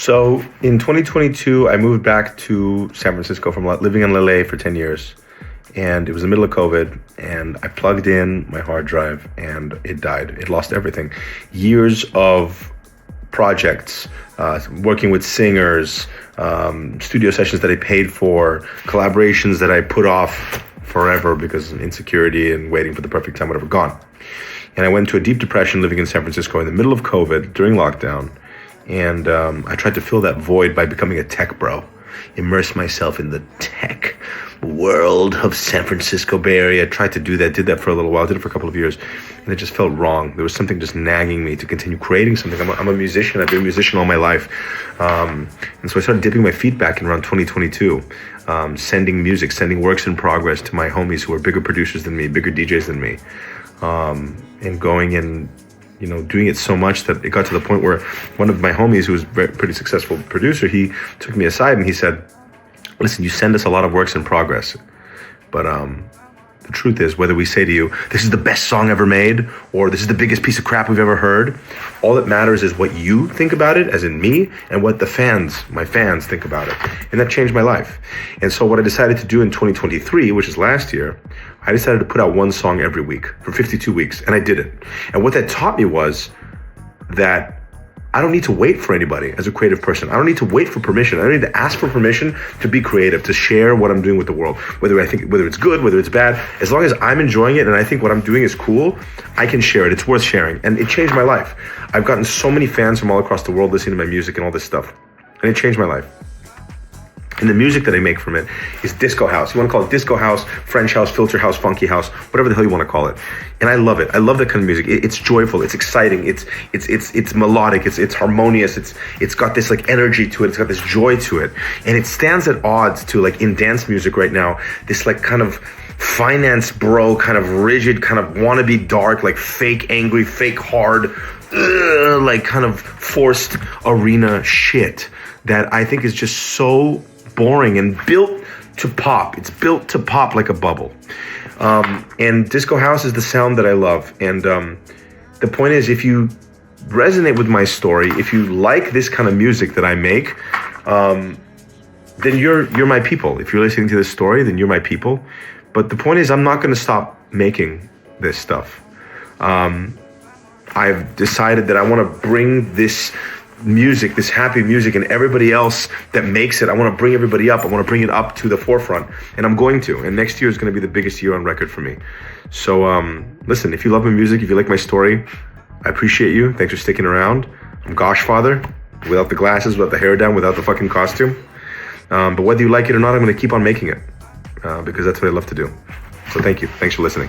So in 2022, I moved back to San Francisco from living in LA for 10 years. And it was the middle of COVID, and I plugged in my hard drive and it died. It lost everything. Years of projects, working with singers, studio sessions that I paid for, collaborations that I put off forever because of insecurity and waiting for the perfect time, whatever, gone. And I went into a deep depression living in San Francisco in the middle of COVID during lockdown. And I tried to fill that void by becoming a tech bro, immerse myself in the tech world of San Francisco Bay Area. I tried to do that, did that for a little while, did it for a couple of years, and it just felt wrong. There was something just nagging me to continue creating something. I'm a musician. I've been a musician all my life. And so I started dipping my feet back in around 2022, sending music, sending works in progress to my homies who are bigger producers than me, bigger DJs than me, and going and doing it so much that it got to the point where one of my homies, who was a pretty successful producer, he took me aside and he said, listen, you send us a lot of works in progress, but the truth is, whether we say to you, this is the best song ever made, or this is the biggest piece of crap we've ever heard, all that matters is what you think about it, as in me, and what my fans think about it. And that changed my life. And so what I decided to do in 2023, which is last year, I decided to put out one song every week for 52 weeks, and I did it. And what that taught me was that I don't need to wait for anybody as a creative person. I don't need to wait for permission. I don't need to ask for permission to be creative, to share what I'm doing with the world. Whether it's good, whether it's bad, as long as I'm enjoying it and I think what I'm doing is cool, I can share it. It's worth sharing. And it changed my life. I've gotten so many fans from all across the world listening to my music and all this stuff. And it changed my life. And the music that I make from it is disco house. You want to call it disco house, French house, filter house, funky house, whatever the hell you want to call it. And I love it. I love that kind of music. It's joyful. It's exciting. It's melodic. It's harmonious. It's got this like energy to it. It's got this joy to it. And it stands at odds to, like, in dance music right now, this like kind of finance bro, kind of rigid, kind of wannabe dark, like fake angry, fake hard, like kind of forced arena shit that I think is just so boring and built to pop. It's built to pop like a bubble. And disco house is the sound that I love. And the point is, if you resonate with my story, if you like this kind of music that I make, then you're my people. If you're listening to this story, then you're my people. But the point is, I'm not going to stop making this stuff. I've decided that I want to bring this music, this happy music, and everybody else that makes it, I want to bring everybody up. I want to bring it up to the forefront, and I'm going to. And next year is going to be the biggest year on record for me. So listen, if you love my music, if you like my story, I appreciate you. Thanks for sticking around. I'm Goshfather, without the glasses, without the hair down, without the fucking costume. But whether you like it or not, I'm going to keep on making it because that's what I love to do. So thank you. Thanks for listening.